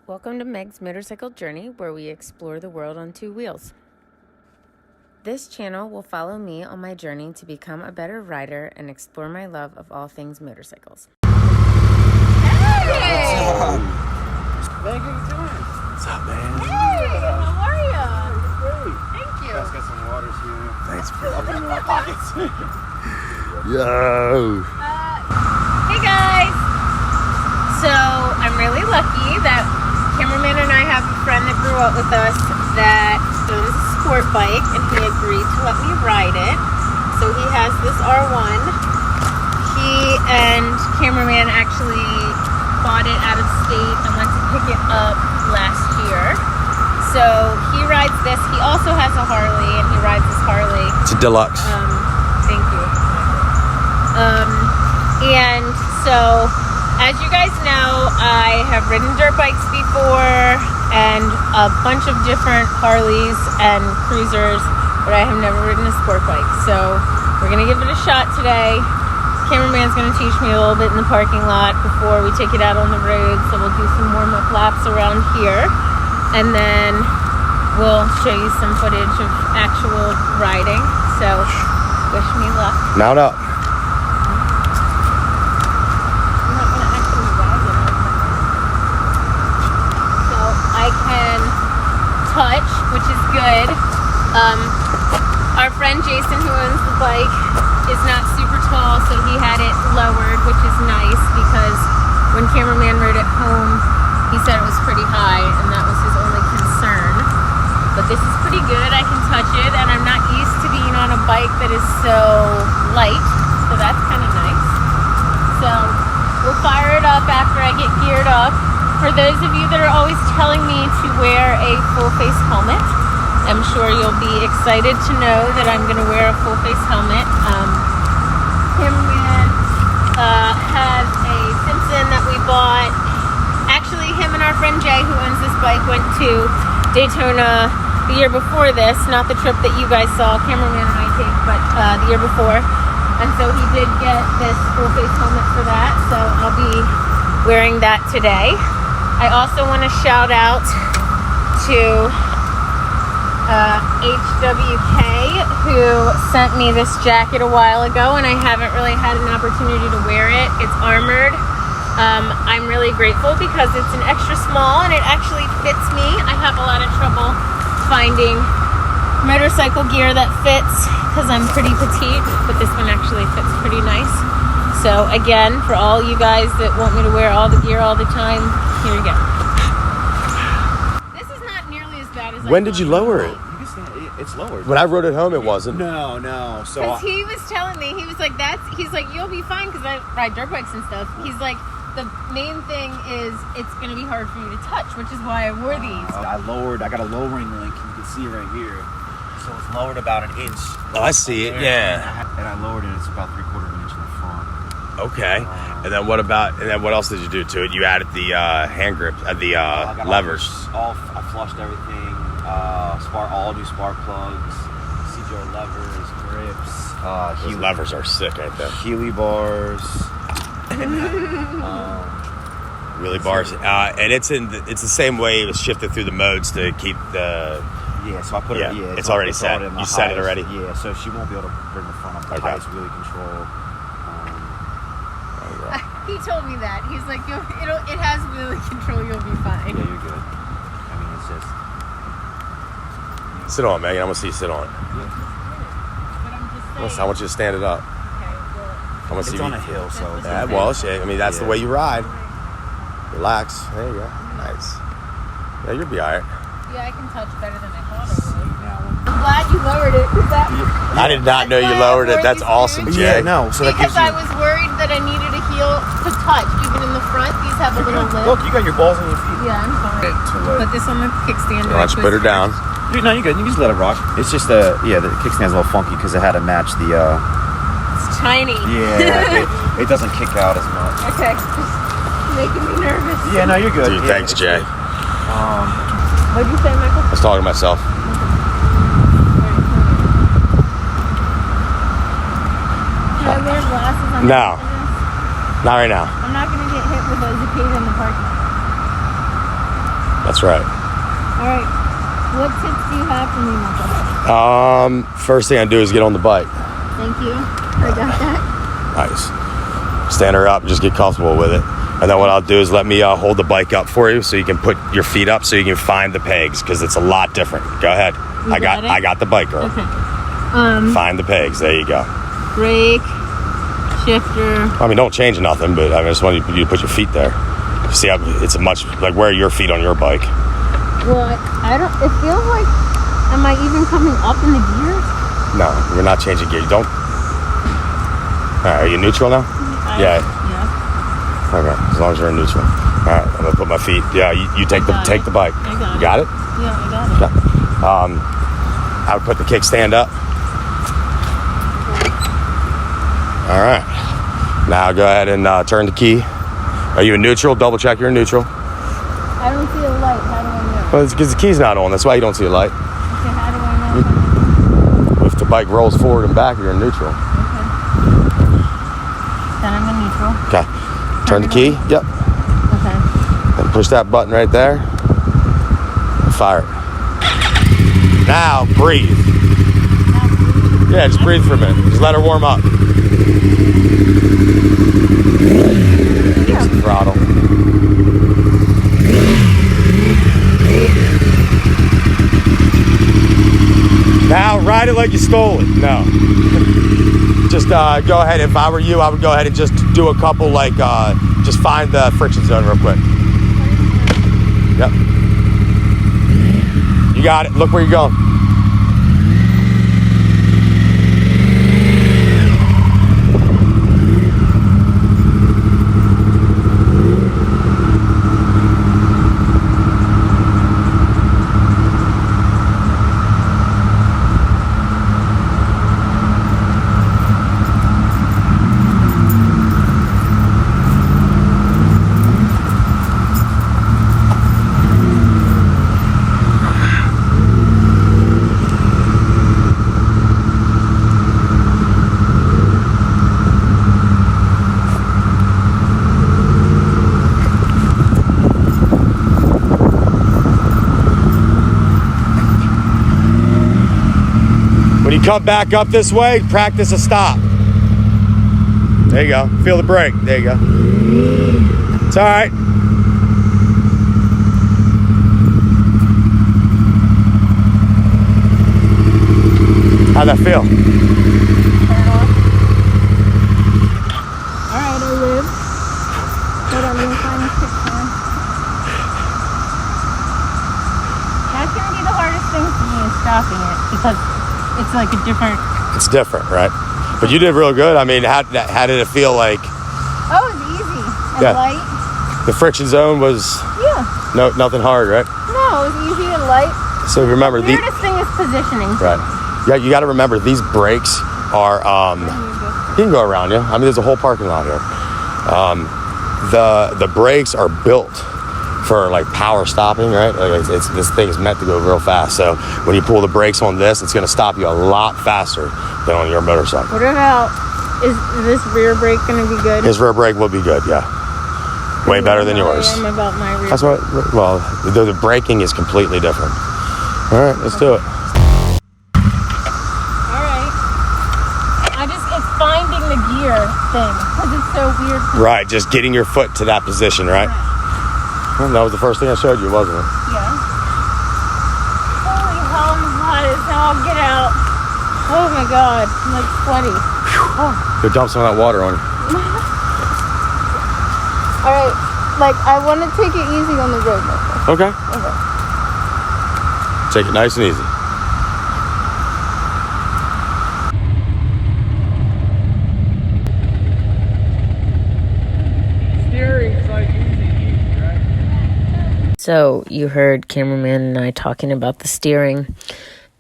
Welcome to Meg's Motorcycle Journey, where we explore the world on two wheels. This channel will follow me on my journey to become a better rider and explore my love of all things motorcycles. Hey! What's up? Meg, how you doing? What's up, man? Hey, how are ya? Great. Thank you. Guys got some waters here. Thanks, bro. I'll put them in my pockets. Yo! Hey guys! So, I'm really lucky that Cameraman and I have a friend that grew up with us that owns a sport bike, and he agreed to let me ride it. So he has this R1. He and Cameraman actually bought it out of state and went to pick it up last year. So he rides this. He also has a Harley, and he rides this Harley. It's a deluxe. Thank you. And so, as you guys know, I have ridden dirt bikes before and a bunch of different Harleys and cruisers, but I have never ridden a sport bike. So we're going to give it a shot today. Cameraman's going to teach me a little bit in the parking lot before we take it out on the road. So we'll do some warm-up laps around here, and then we'll show you some footage of actual riding. So wish me luck. Mount up. I can touch, which is good. Our friend Jason, who owns the bike, is not super tall, so he had it lowered, which is nice because when Cameraman rode it home, he said it was pretty high, and that was his only concern. But this is pretty good. I can touch it, and I'm not used to being on a bike that is so light, so that's kind of nice. So we'll fire it up after I get geared up. For those of you that are always telling me to wear a full face helmet, I'm sure you'll be excited to know that I'm going to wear a full face helmet. Cameraman has a Simpson that we bought. Actually, him and our friend Jay, who owns this bike, went to Daytona the year before this. Not the trip that you guys saw Cameraman and I take, but the year before. And so he did get this full face helmet for that. So I'll be wearing that today. I also want to shout out to HWK, who sent me this jacket a while ago, and I haven't really had an opportunity to wear it. It's armored. I'm really grateful because it's an extra small and it actually fits me. I have a lot of trouble finding motorcycle gear that fits because I'm pretty petite, but this one actually fits pretty nice. So again, for all you guys that want me to wear all the gear all the time, here you go. This is not nearly as bad as When did you lower it? You can stand it. It's lowered. When I rode it home, it wasn't. No. So because he was telling me, he was like, he's like, you'll be fine because I ride dirt bikes and stuff. He's like, the main thing is it's going to be hard for you to touch, which is why I wore these. I got a lowering link. You can see right here. So it's lowered about an inch. Oh, I see it. Yeah. And I lowered it. It's about 3/4 of an inch in the front. Okay. And then what else did you do to it? You added the hand grip, the levers. I flushed everything. All new spark plugs, CGR levers, grips. Those levers are sick, ain't they? Healy bars. Wheelie bars. And it's the same way it was shifted through the modes to keep the. Yeah, so I put it. Yeah, it's already set. You set it already. Yeah, so she won't be able to bring the front up. The highest wheelie control. He told me that. He's like, it has wheelie control. You'll be fine. Yeah, you're good. I mean, it's just. Sit on, Megan. I want to see you sit on it. But I'm just saying. I want you to stand it up. Okay, well, I want to see It's you. on a hill, so. Yeah, well, shit. I mean, that's the way you ride. Relax. There you go. Nice. Yeah, you'll be all right. yeah, I can touch better than I thought I would. I'm glad you lowered it. I did not know you lowered it. That's awesome, Jay. Yeah, no. So that gives Because I you. was worried that I needed a heel to touch, even in the front. These have a little lip. Look, you got your balls on your feet. Yeah, I'm fine. Put this on the kickstand. Why don't you put her down? Dude, no, you're good. You can just let it rock. It's just the kickstand's a little funky because it had to match the. It's tiny. Yeah, it doesn't kick out as much. Okay, just making me nervous. Yeah, no, you're good. Dude, Yeah, thanks, Jay. What'd you say, Michael? I was talking to myself. Should I wear glasses on No. after this? Not right now. I'm not going to get hit with a cicada in the parking lot. That's right. All right. What tips do you have for me, Michael? First thing I do is get on the bike. Thank you. I got that. Nice. Stand her up, just get comfortable with it. And then what I'll do is let me hold the bike up for you so you can put your feet up so you can find the pegs, because it's a lot different. Go ahead. I got the bike, girl. Okay. Find the pegs. There you go. Brake, shifter. I mean, don't change nothing, but I just want you to put your feet there. See how it's a much, like, where are your feet on your bike? Well, I don't, it feels like, am I even coming up in the gears? No, we're not changing gear. You don't. All right, are you neutral now? Yeah. Okay, as long as you're in neutral. All right, I'm gonna put my feet. Yeah, you take the bike. I got you got it? Yeah, I got it. Okay. I would put the kickstand up. All right. Now go ahead and turn the key. Are you in neutral? Double check you're in neutral. I don't see a light. How do I know? Well, it's because the key's not on. That's why you don't see a light. Okay, how do I know? If the bike rolls forward and back, you're in neutral. Okay. Then I'm in neutral. Okay. Turn the key. Yep. Okay. And push that button right there. And fire it. Now breathe. Yeah, just breathe for a minute. Just let her warm up. Just throttle. Now ride it like you stole it. No. Just go ahead. If I were you, I would go ahead and just do a couple, like, just find the friction zone real quick. Yep. You got it. Look where you're going. Come back up this way, practice a stop. There you go. Feel the brake. There you go. It's all right. How'd that feel? All right, I live. Hold on, let me find this picture. That's gonna be the hardest thing for me is stopping it, because it's like a different. It's different, right? But you did real good. I mean, how did it feel like? Oh, it was easy and light. The friction zone was nothing hard, right? No, it was easy and light. So remember, the weirdest thing is positioning. Right. Yeah, you got to remember these brakes are. You can go around, yeah. I mean, there's a whole parking lot here. The brakes are built for, like, power stopping, right? Like, this thing is meant to go real fast. So when you pull the brakes on this, it's going to stop you a lot faster than on your motorcycle. What about, is this rear brake going to be good? His rear brake will be good, yeah. Way better than yours. I am about my rear. That's what. Well, the braking is completely different. All right, let's do it. All right. It's finding the gear thing, because it's so weird. Right, just getting your foot to that position, right? Well, that was the first thing I showed you, wasn't it? Yeah. Holy hell, I'm hot as hell. Get out. Oh my God, I'm like sweaty. Oh. Go dump some of that water on you. All right, like, I want to take it easy on the road. Okay. Take it nice and easy. So you heard Cameraman and I talking about the steering,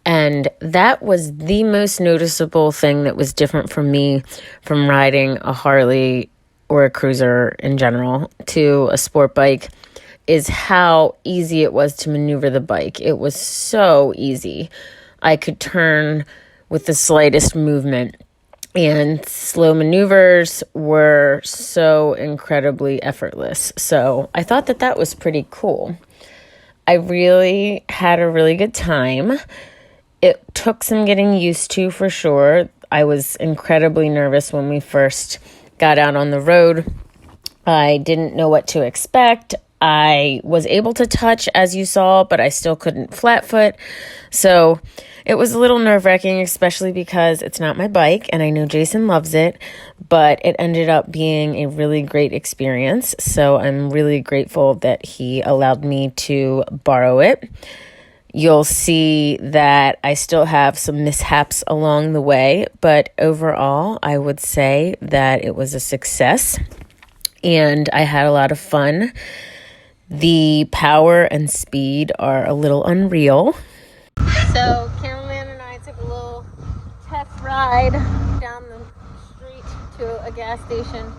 and that was the most noticeable thing that was different for me from riding a Harley or a cruiser in general to a sport bike, is how easy it was to maneuver the bike. It was so easy. I could turn with the slightest movement, and slow maneuvers were so incredibly effortless. So I thought that was pretty cool. I really had a really good time. It took some getting used to for sure. I was incredibly nervous when we first got out on the road. I didn't know what to expect. I was able to touch, as you saw, but I still couldn't flat foot. So it was a little nerve-wracking, especially because it's not my bike, and I know Jason loves it, but it ended up being a really great experience. So I'm really grateful that he allowed me to borrow it. You'll see that I still have some mishaps along the way, but overall, I would say that it was a success, and I had a lot of fun. The power and speed are a little unreal. So, Cameraman and I took a little test ride down the street to a gas station.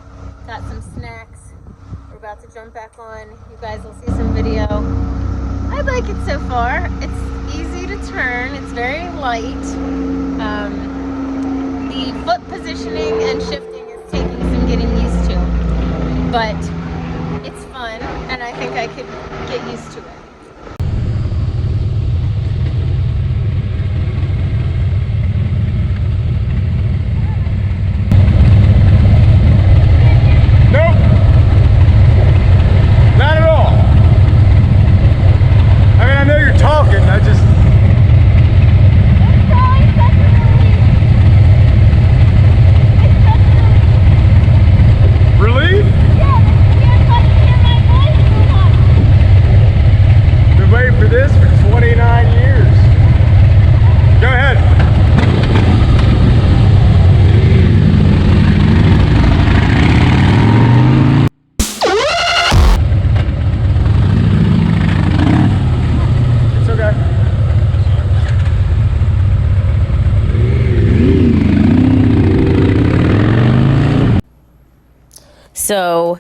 Got some snacks. We're about to jump back on. You guys will see some video. I like it so far. It's easy to turn. It's very light. The foot positioning and shifting is taking some getting used to. But it's fun, and I think I could get used to it. Nope. Not at all. I mean, I know you're talking, I just... Relief? Been waiting for this for 29 years. Go ahead. It's okay. So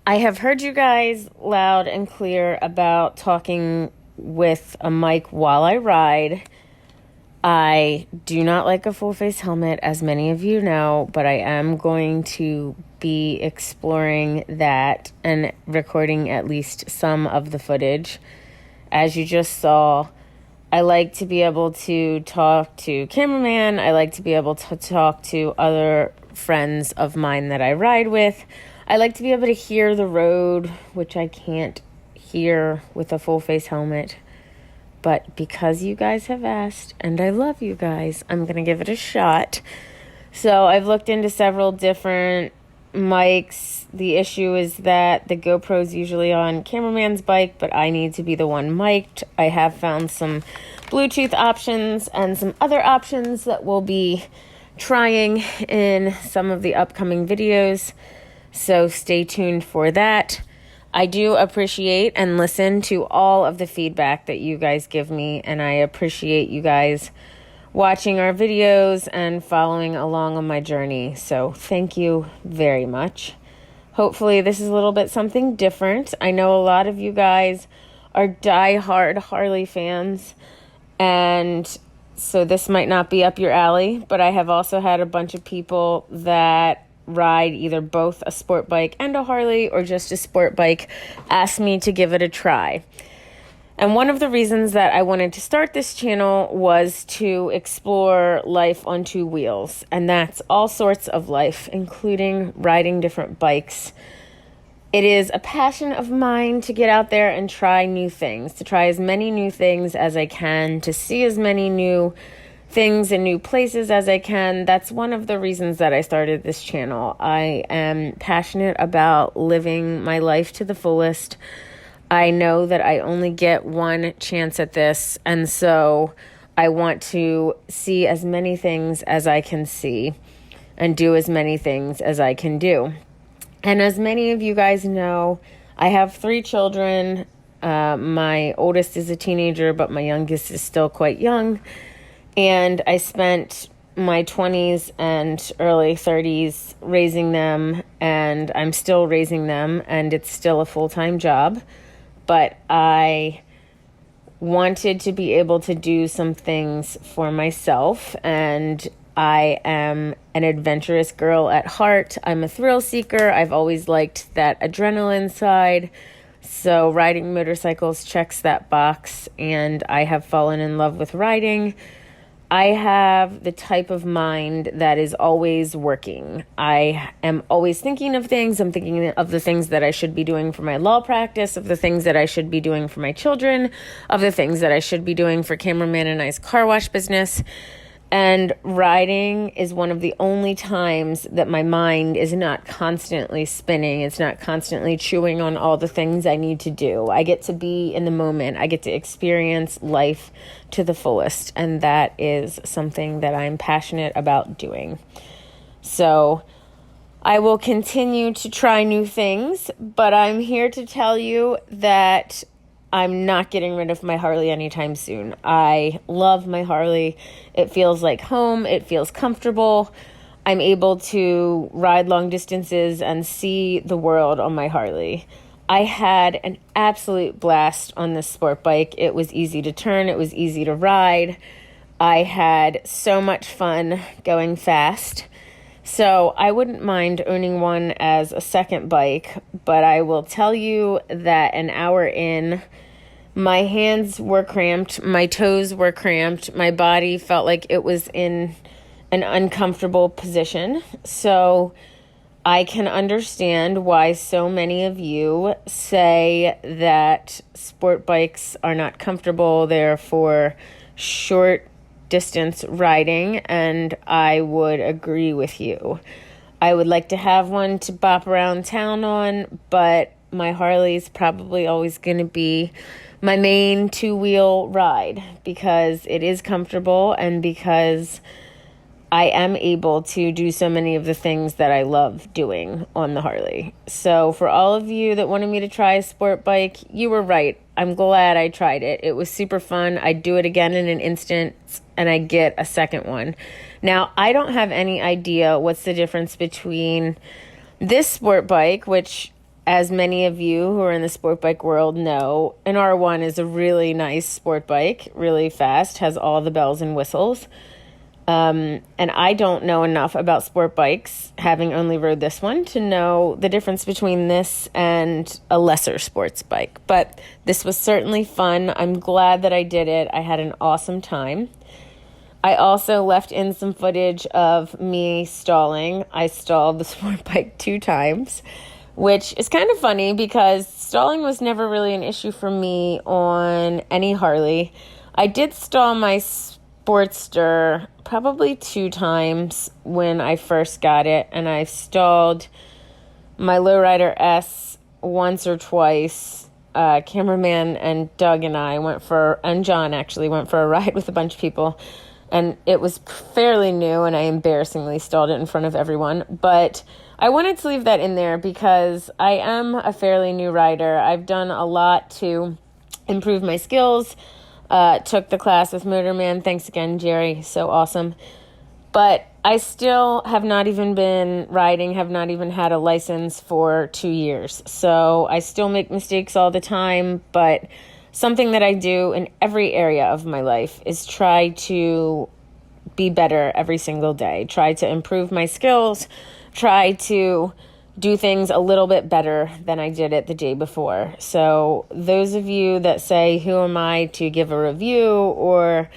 I have heard you guys loud and clear about talking with a mic while I ride. I do not like a full face helmet, as many of you know, but I am going to be exploring that and recording at least some of the footage. As you just saw, I like to be able to talk to Cameraman. I like to be able to talk to other friends of mine that I ride with. I like to be able to hear the road, which I can't hear with a full face helmet. But because you guys have asked, and I love you guys, I'm going to give it a shot. So I've looked into several different mics. The issue is that the GoPro's usually on Cameraman's bike, but I need to be the one mic'd. I have found some Bluetooth options and some other options that we'll be trying in some of the upcoming videos. So stay tuned for that. I do appreciate and listen to all of the feedback that you guys give me, and I appreciate you guys watching our videos and following along on my journey. So thank you very much. Hopefully this is a little bit something different. I know a lot of you guys are die-hard Harley fans, and so this might not be up your alley, but I have also had a bunch of people that ride either both a sport bike and a Harley or just a sport bike ask me to give it a try. And one of the reasons that I wanted to start this channel was to explore life on two wheels, and that's all sorts of life, including riding different bikes. It is a passion of mine to get out there and try new things, to try as many new things as I can, to see as many new things in new places as I can. That's one of the reasons that I started this channel. I am passionate about living my life to the fullest. I know that I only get one chance at this, and so I want to see as many things as I can see and do as many things as I can do. And as many of you guys know, I have 3 children. My oldest is a teenager, but my youngest is still quite young. And I spent my 20s and early 30s raising them, and I'm still raising them, and it's still a full-time job. But I wanted to be able to do some things for myself, and I am an adventurous girl at heart. I'm a thrill seeker. I've always liked that adrenaline side. So riding motorcycles checks that box, and I have fallen in love with riding. I have the type of mind that is always working. I am always thinking of things. I'm thinking of the things that I should be doing for my law practice, of the things that I should be doing for my children, of the things that I should be doing for Cameraman and I's car wash business. And riding is one of the only times that my mind is not constantly spinning. It's not constantly chewing on all the things I need to do. I get to be in the moment. I get to experience life to the fullest. And that is something that I'm passionate about doing. So I will continue to try new things, but I'm here to tell you that I'm not getting rid of my Harley anytime soon. I love my Harley. It feels like home. It feels comfortable. I'm able to ride long distances and see the world on my Harley. I had an absolute blast on this sport bike. It was easy to turn. It was easy to ride. I had so much fun going fast. So I wouldn't mind owning one as a second bike, but I will tell you that an hour in, my hands were cramped, my toes were cramped, my body felt like it was in an uncomfortable position. So I can understand why so many of you say that sport bikes are not comfortable. They're for short distance riding, and I would agree with you. I would like to have one to bop around town on, but my Harley's probably always going to be my main two-wheel ride because it is comfortable and because I am able to do so many of the things that I love doing on the Harley. So for all of you that wanted me to try a sport bike, you were right. I'm glad I tried it. It was super fun. I'd do it again in an instant, and I get a second one. Now, I don't have any idea what's the difference between this sport bike, which, as many of you who are in the sport bike world know, an R1 is a really nice sport bike, really fast, has all the bells and whistles. And I don't know enough about sport bikes, having only rode this one, to know the difference between this and a lesser sports bike. But this was certainly fun. I'm glad that I did it. I had an awesome time. I also left in some footage of me stalling. I stalled the sport bike 2 times, which is kind of funny because stalling was never really an issue for me on any Harley. I did stall my Sportster probably 2 times when I first got it, and I stalled my Lowrider S once or twice. Cameraman and Doug and I and John actually went for a ride with a bunch of people, and it was fairly new, and I embarrassingly stalled it in front of everyone. But I wanted to leave that in there because I am a fairly new rider. I've done a lot to improve my skills. Took the class with Motorman. Thanks again, Jerry. So awesome. But I still have not even been riding, have not even had a license for 2 years. So I still make mistakes all the time, but something that I do in every area of my life is try to be better every single day. Try to improve my skills. Try to do things a little bit better than I did it the day before. So those of you that say, who am I to give a review or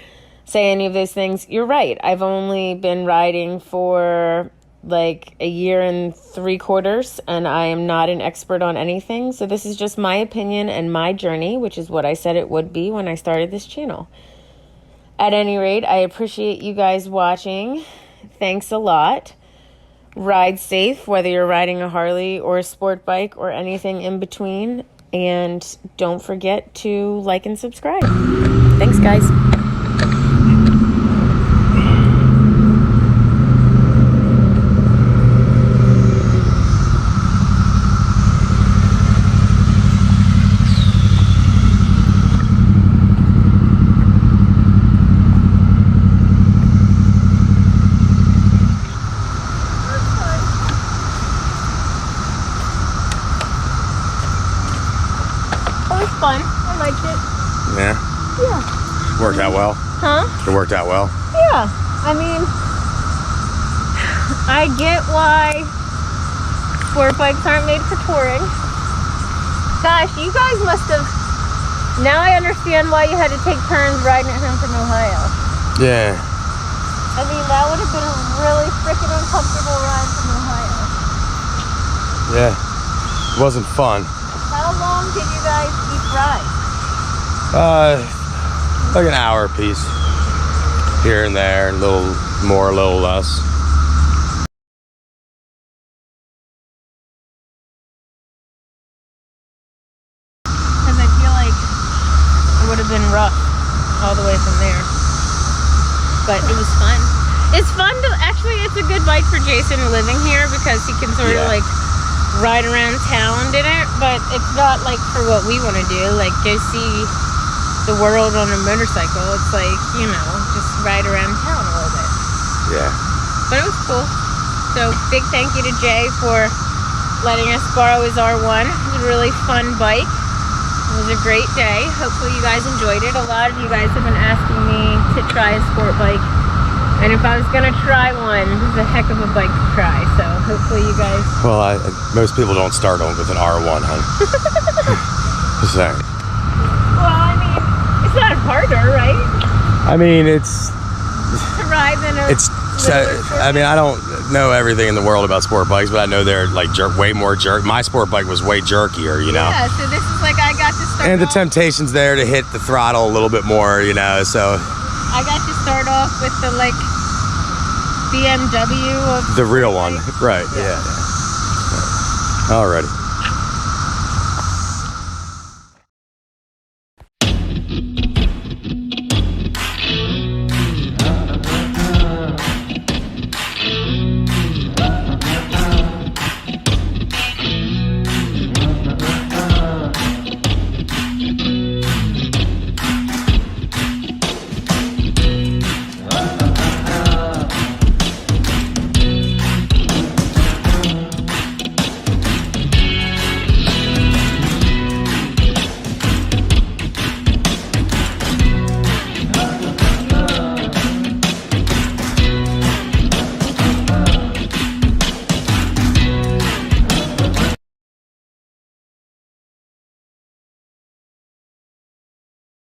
say any of those things, you're right. I've only been riding for like a year and 3/4, and I am not an expert on anything. So this is just my opinion and my journey, which is what I said it would be when I started this channel. At any rate, I appreciate you guys watching. Thanks a lot. Ride safe, whether you're riding a Harley or a sport bike or anything in between. And don't forget to like and subscribe. Thanks, guys. Fun. I liked it. Yeah. Yeah. Worked out well. Huh? It worked out well. Yeah. I mean, I get why sport bikes aren't made for touring. Gosh, you guys must have. Now I understand why you had to take turns riding it home from Ohio. Yeah. I mean, that would have been a really freaking uncomfortable ride from Ohio. Yeah. It wasn't fun. How long did you guys each ride? Like an hour apiece. Here and there, a little more, a little less. Because I feel like it would have been rough all the way from there. But it was fun. It's fun to, actually, it's a good bike for Jason living here because he can sort of like ride around town in it, but it's not like for what we want to do, like go see the world on a motorcycle. It's like, you know, just ride around town a little bit. Yeah. But it was cool. So big thank you to Jay for letting us borrow his R1. It was a really fun bike. It was a great day. Hopefully you guys enjoyed it. A lot of you guys have been asking me to try a sport bike. And if I was gonna try one, this is a heck of a bike to try. So hopefully you guys. Well, most people don't start on with an R1, huh? Just saying. Well, I mean, it's not harder, right? I mean, it's. To ride than a. It's. I mean, I don't know everything in the world about sport bikes, but I know they're like way more jerk. My sport bike was way jerkier, you know. Yeah. So this is like I got to start. And the off, temptation's there to hit the throttle a little bit more, you know. So. I got to start off with the like BMW of The real one, right? Yeah. Alrighty.